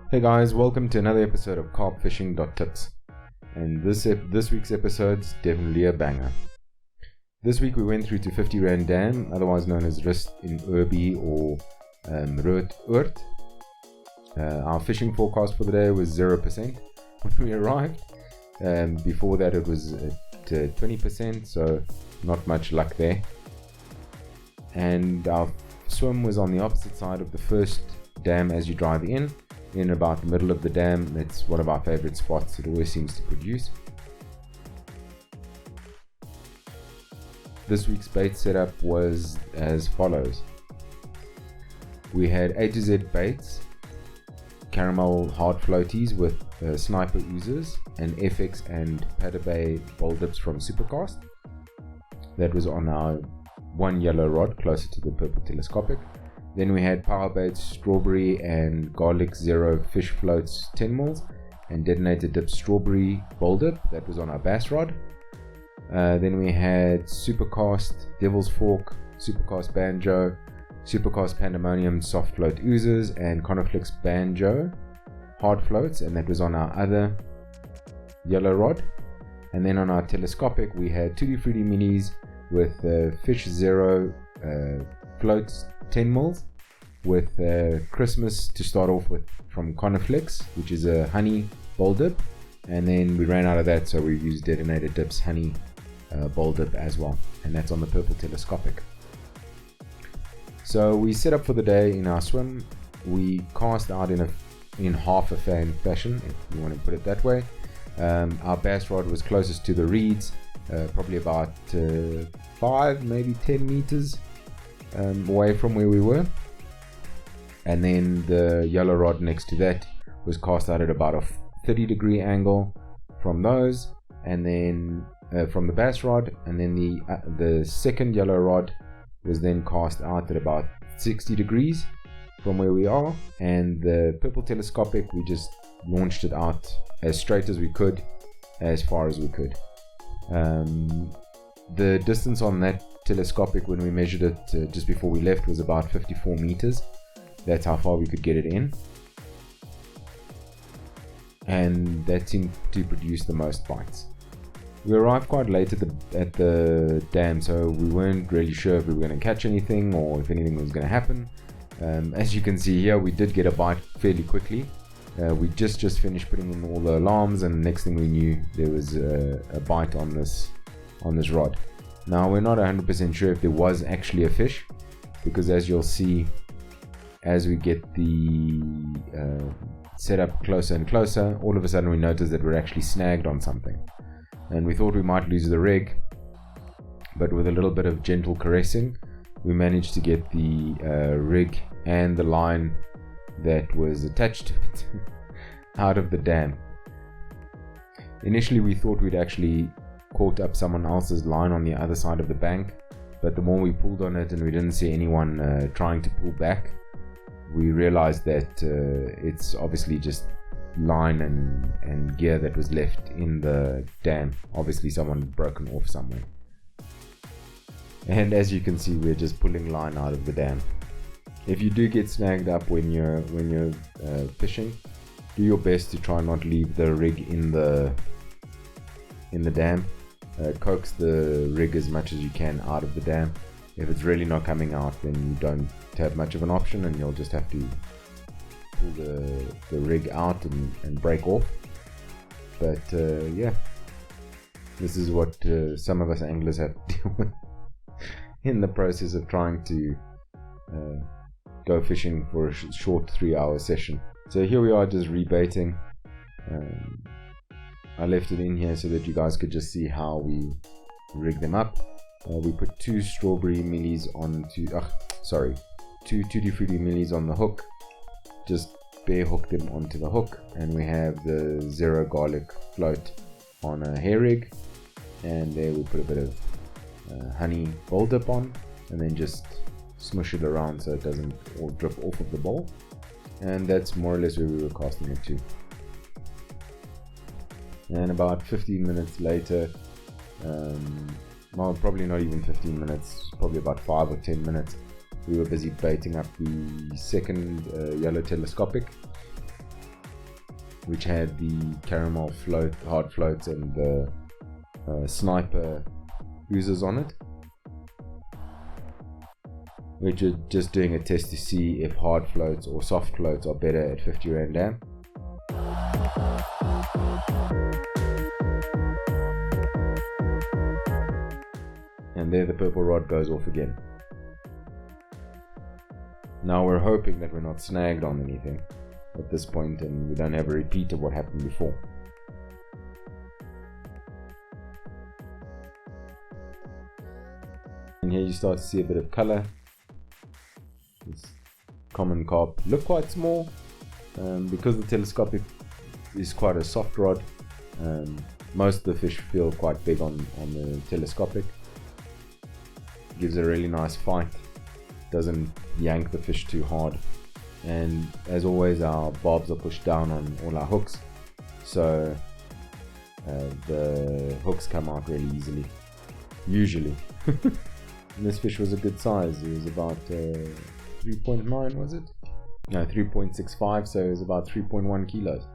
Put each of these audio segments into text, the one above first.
Hey guys, welcome to another episode of CarpFishing.Tips, and this week's episode's definitely a banger. This week we went through to 50 Rand Dam, otherwise known as Rust in Urbi or Rood. Our fishing forecast for the day was 0% when we arrived. Before that it was at 20%, so not much luck there. And our swim was on the opposite side of the first dam as you drive in about the middle of the dam. It's one of our favorite spots. It always seems to produce. This week's bait setup was as follows. We had A to Z baits, caramel hard floaties with sniper oozers, and FX and Padda Bay bowl dips from Supercast. That was on our one yellow rod closer to the purple telescopic. Then we had power baits, strawberry and garlic zero fish floats 10 mils, and detonated dip strawberry bowl dip. That was on our bass rod. Then we had Supercast Devil's Fork, Supercast Banjo, Supercast Pandemonium soft float oozers, and Coniflix Banjo hard floats, and that was on our other yellow rod. And then on our telescopic we had Tutti Frutti minis with fish zero floats 10 mils with Christmas to start off with from Coniflix, which is a honey bowl dip, and then we ran out of that, so we used detonated dips honey bowl dip as well, and that's on the purple telescopic. So we set up for the day in our swim. We cast out in half a fan fashion, if you want to put it that way. Our bass rod was closest to the reeds, probably about 5 maybe 10 meters away from where we were, and then the yellow rod next to that was cast out at about a 30-degree angle from those, and then from the bass rod, and then the second yellow rod was then cast out at about 60 degrees from where we are, and the purple telescopic we just launched it out as straight as we could, as far as we could. The distance on that telescopic when we measured it just before we left was about 54 meters. That's how far we could get it in, and that seemed to produce the most bites. We arrived quite late at the dam, so we weren't really sure if we were going to catch anything or if anything was going to happen. As you can see here, we did get a bite fairly quickly. We just finished putting in all the alarms, and next thing we knew there was a bite on this rod. Now we're not 100% sure if there was actually a fish, because as you'll see as we get the setup closer and closer, all of a sudden we noticed that we're actually snagged on something, and we thought we might lose the rig, but with a little bit of gentle caressing we managed to get the rig and the line that was attached to it out of the dam. Initially we thought we'd actually caught up someone else's line on the other side of the bank, but the more we pulled on it and we didn't see anyone trying to pull back, we realized that it's obviously just line and gear that was left in the dam. Obviously someone had broken off somewhere, and as you can see we're just pulling line out of the dam. If you do get snagged up when you're fishing, do your best to try not leave the rig in the dam. Coax the rig as much as you can out of the dam. If it's really not coming out, then you don't have much of an option, and you'll just have to pull the rig out and break off. But yeah, this is what some of us anglers have to deal with in the process of trying to go fishing for a short 3-hour session. So here we are, just rebaiting. I left it in here so that you guys could just see how we rig them up. We put 2 strawberry millies onto, two Tutti Frutti millies on the hook. Just bare hook them onto the hook, and we have the zero garlic float on a hair rig, and there we put a bit of honey bowl dip on, and then just smush it around so it doesn't all drip off of the bowl. And that's more or less where we were casting it to. And about 15 minutes later, well, probably not even 15 minutes, probably about 5 or 10 minutes, we were busy baiting up the second yellow telescopic. which had the caramel float, hard floats, and the sniper oozes on it. We're just doing a test to see if hard floats or soft floats are better at 50 Rand dam. And there the purple rod goes off again. Now we're hoping that we're not snagged on anything at this point and we don't have a repeat of what happened before. And here you start to see a bit of color. This common carp look quite small because the telescopic is quite a soft rod. Most of the fish feel quite big on the telescopic. Gives a really nice fight, doesn't yank the fish too hard, and as always our barbs are pushed down on all our hooks, so the hooks come out really easily, usually. And this fish was a good size. It was about 3.9, was it? No, 3.65, so it was about 3.1 kilos.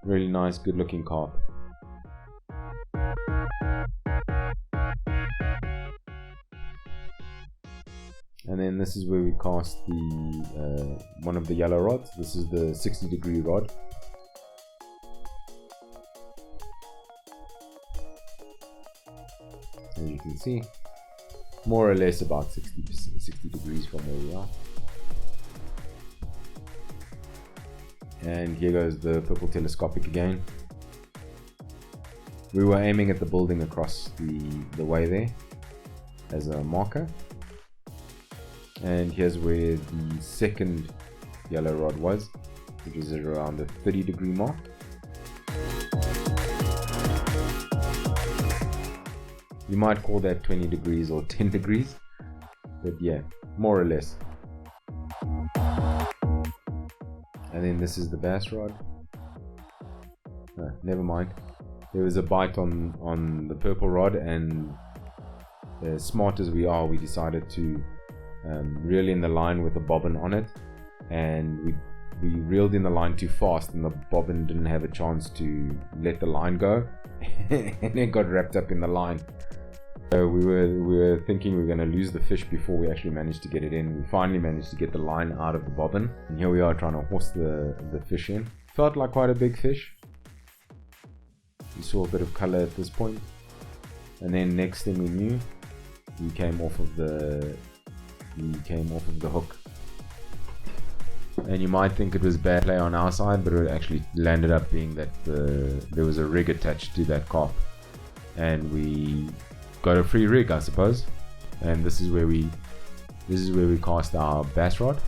Really nice, good looking carp. And then this is where we cast the one of the yellow rods. This is the 60-degree rod. As you can see, more or less about 60 degrees from where we are. And here goes the purple telescopic again. We were aiming at the building across the way there as a marker. And here's where the second yellow rod was, which is around the 30-degree mark. You might call that 20 degrees or 10 degrees, but yeah, more or less. And then this is the bass rod. Never mind. There was a bite on the purple rod, and as smart as we are, we decided to reel in the line with the bobbin on it, and we reeled in the line too fast and the bobbin didn't have a chance to let the line go and it got wrapped up in the line. So we were thinking we were going to lose the fish before we actually managed to get it in. We finally managed to get the line out of the bobbin, and here we are trying to horse the fish in. Felt like quite a big fish. We saw a bit of color at this point, and then next thing we knew, we came off of the hook. And you might think it was bad play on our side, but it actually landed up being that there was a rig attached to that carp, and we got a free rig, I suppose. And this is where we cast our bass rod.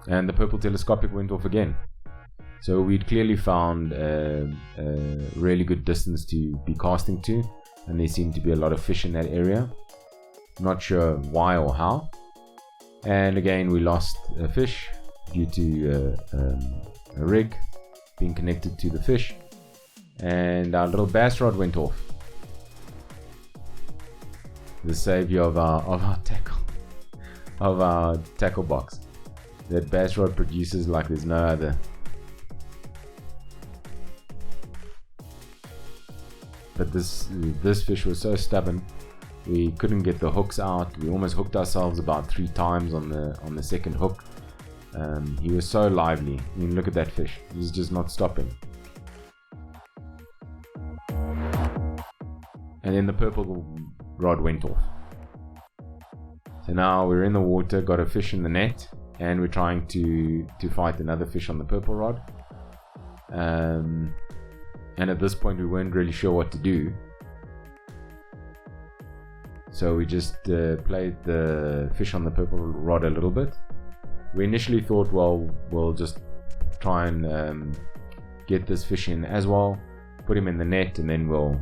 And the purple telescopic went off again. So we'd clearly found a really good distance to be casting to, and there seemed to be a lot of fish in that area. Not sure why or how. And again, we lost a fish due to a rig being connected to the fish, and our little bass rod went off. The savior of our tackle box. That bass rod produces like there's no other. But this fish was so stubborn, we couldn't get the hooks out. We almost hooked ourselves about 3 times on the second hook. He was so lively. I mean, look at that fish. He's just not stopping. And then the purple rod went off. So now we're in the water, got a fish in the net, and we're trying to fight another fish on the purple rod. And at this point we weren't really sure what to do, so we just played the fish on the purple rod a little bit. We initially thought, well, we'll just try and get this fish in as well, put him in the net, and then we'll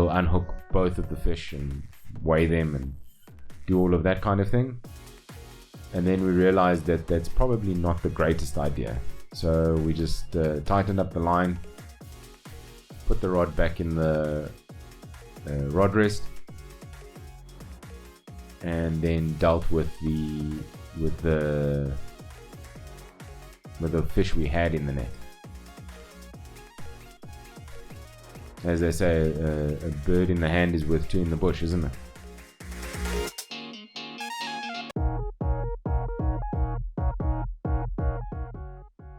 unhook both of the fish and weigh them and do all of that kind of thing. And then we realized that that's probably not the greatest idea. So we just tightened up the line, put the rod back in the rod rest, and then dealt with the fish we had in the net. As they say, a bird in the hand is worth two in the bush, isn't it?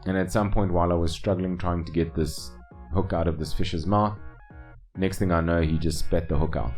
And at some point, while I was struggling trying to get this hook out of this fish's mouth, next thing I know, he just spat the hook out.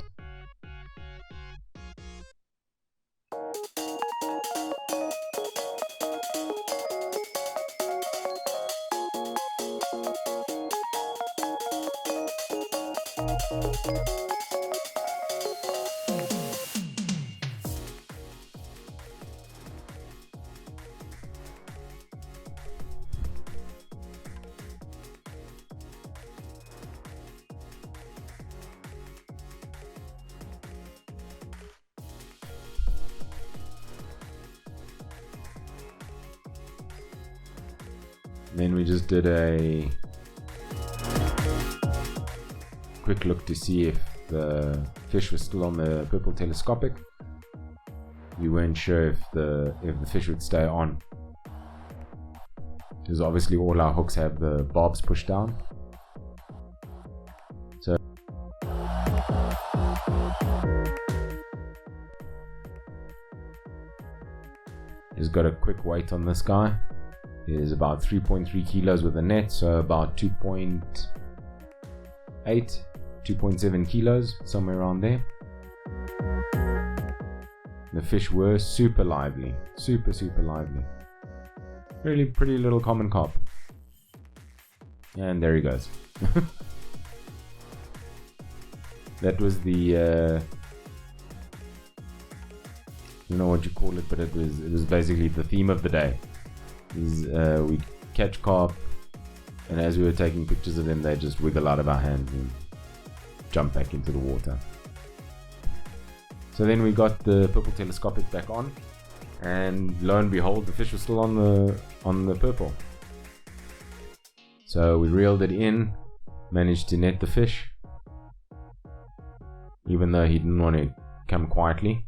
Then we just did a quick look to see if the fish was still on the purple telescopic. We weren't sure if the fish would stay on, because obviously all our hooks have the barbs pushed down. So just got a quick weight on this guy. It is about 3.3 kilos with the net, so about 2.8, 2.7 kilos, somewhere around there. The fish were super lively, super lively. Really pretty little common carp. And there he goes. That was the I don't know what you call it, but it was basically the theme of the day. We catch carp, and as we were taking pictures of them, they just wiggle out of our hands and jump back into the water. So then we got the purple telescopic back on, and lo and behold, the fish was still on the purple. So we reeled it in, managed to net the fish, even though he didn't want to come quietly.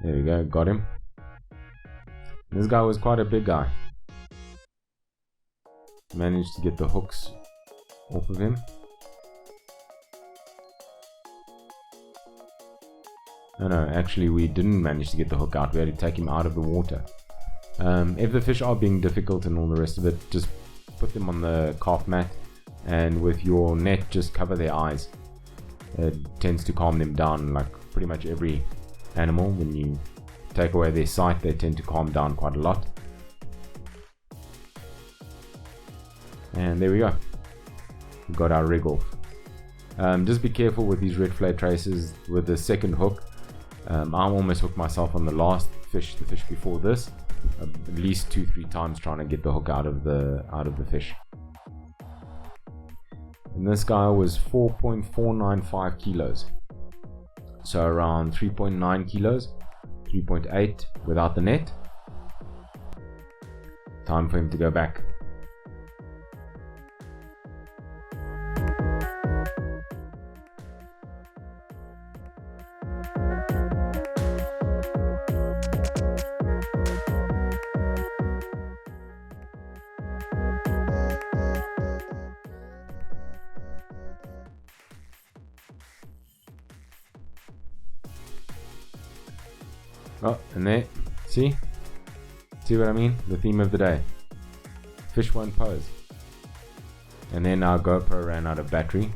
There we go, got him. This guy was quite a big guy. Managed to get the hooks off of him. No, actually we didn't manage to get the hook out. We had to take him out of the water. If the fish are being difficult and all the rest of it, just put them on the carp mat, and with your net just cover their eyes. It tends to calm them down, like pretty much every animal. When you take away their sight, they tend to calm down quite a lot. And there we go, we got our rig off. Just be careful with these red fillet traces with the second hook. I almost hooked myself on the last fish, the fish before this, at least 2-3 times trying to get the hook out of the fish. And this guy was 4.495 kilos, so around 3.9 kilos, 3.8 without the net. Time for him to go back. Oh, and there, see what I mean? The theme of the day. Fish won't pose. And then our GoPro ran out of battery,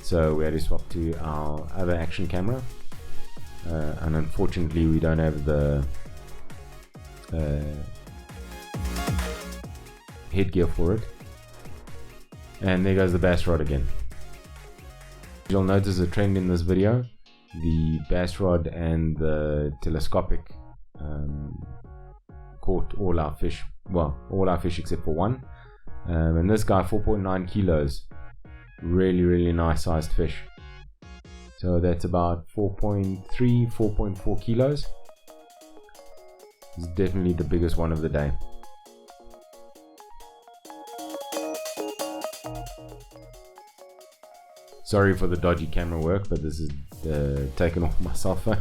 so we had to swap to our other action camera. And unfortunately we don't have the headgear for it. And there goes the bass rod again. You'll notice a trend in this video. The bass rod and the telescopic caught all our fish, well, all our fish except for one. And this guy, 4.9 kilos, really nice sized fish. So that's about 4.4 kilos. It's definitely the biggest one of the day. Sorry for the dodgy camera work, but this is taken off my cell phone.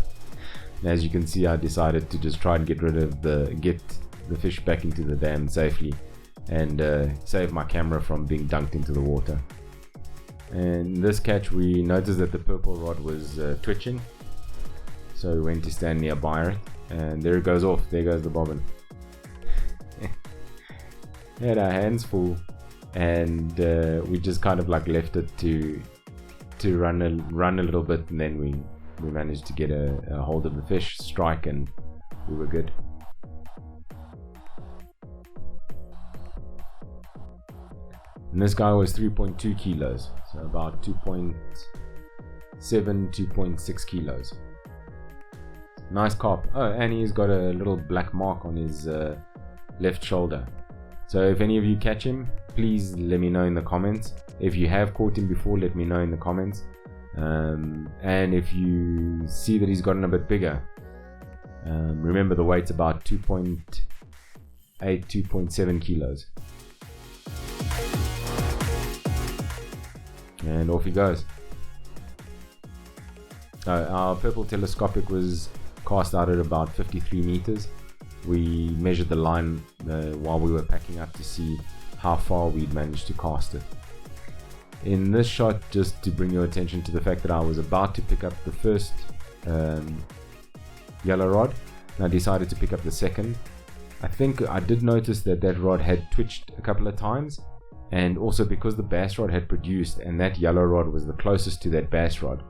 And as you can see, I decided to just try and get the fish back into the dam safely and save my camera from being dunked into the water. And in this catch, we noticed that the purple rod was twitching, so we went to stand nearby it, and there it goes off. There goes the bobbin. Had our hands full, and we just kind of like left it to run a little bit, and then we managed to get a hold of the fish, strike, and we were good. And this guy was 3.2 kilos, so about 2.7, 2.6 kilos. Nice carp. Oh, and he's got a little black mark on his left shoulder. So if any of you catch him, please let me know in the comments. If you have caught him before, let me know in the comments. And if you see that he's gotten a bit bigger, remember the weight's about 2.8, 2.7 kilos. And off he goes. Our purple telescopic was cast out at about 53 meters. We measured the line while we were packing up to see how far we'd managed to cast it. In this shot, just to bring your attention to the fact that I was about to pick up the first yellow rod, and I decided to pick up the second. I think I did notice that rod had twitched a couple of times, and also because the bass rod had produced and that yellow rod was the closest to that bass rod,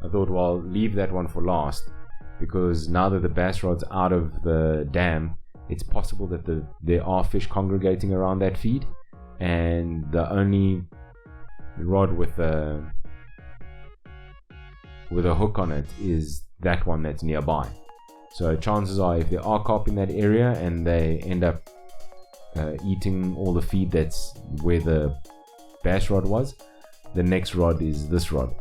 I thought, well, leave that one for last, because now that the bass rod's out of the dam, it's possible that there are fish congregating around that feed, and the only rod with a hook on it is that one that's nearby. So chances are, if there are carp in that area and they end up eating all the feed that's where the bass rod was, the next rod is this rod.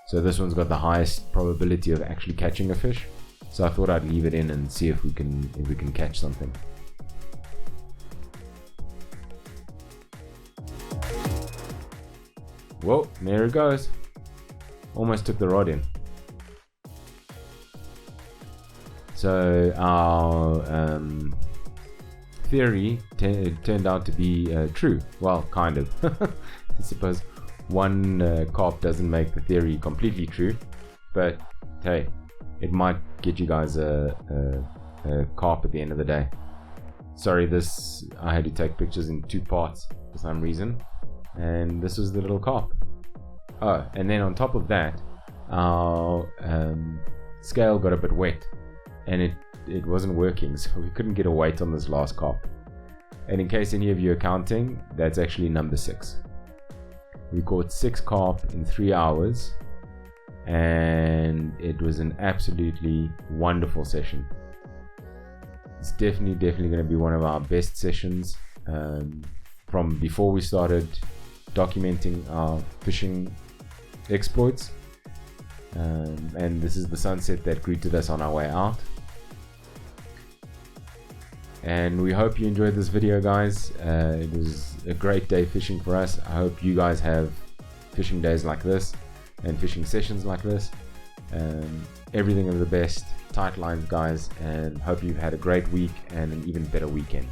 So this one's got the highest probability of actually catching a fish. So I thought I'd leave it in and see if we can catch something. Whoa, there it goes. Almost took the rod in. So our theory turned out to be true. Well, kind of. I suppose one carp doesn't make the theory completely true, but hey, it might get you guys a carp at the end of the day. Sorry, I had to take pictures in two parts for some reason, and this was the little carp. Oh, and then on top of that, our scale got a bit wet, and it wasn't working, so we couldn't get a weight on this last carp. And in case any of you are counting, that's actually number 6. We caught 6 carp in 3 hours, and it was an absolutely wonderful session. It's definitely going to be one of our best sessions from before we started documenting our fishing exploits. And this is the sunset that greeted us on our way out. And we hope you enjoyed this video, guys. It was a great day fishing for us. I hope you guys have fishing days like this and fishing sessions like this. Everything of the best. Tight lines, guys, and hope you've had a great week and an even better weekend.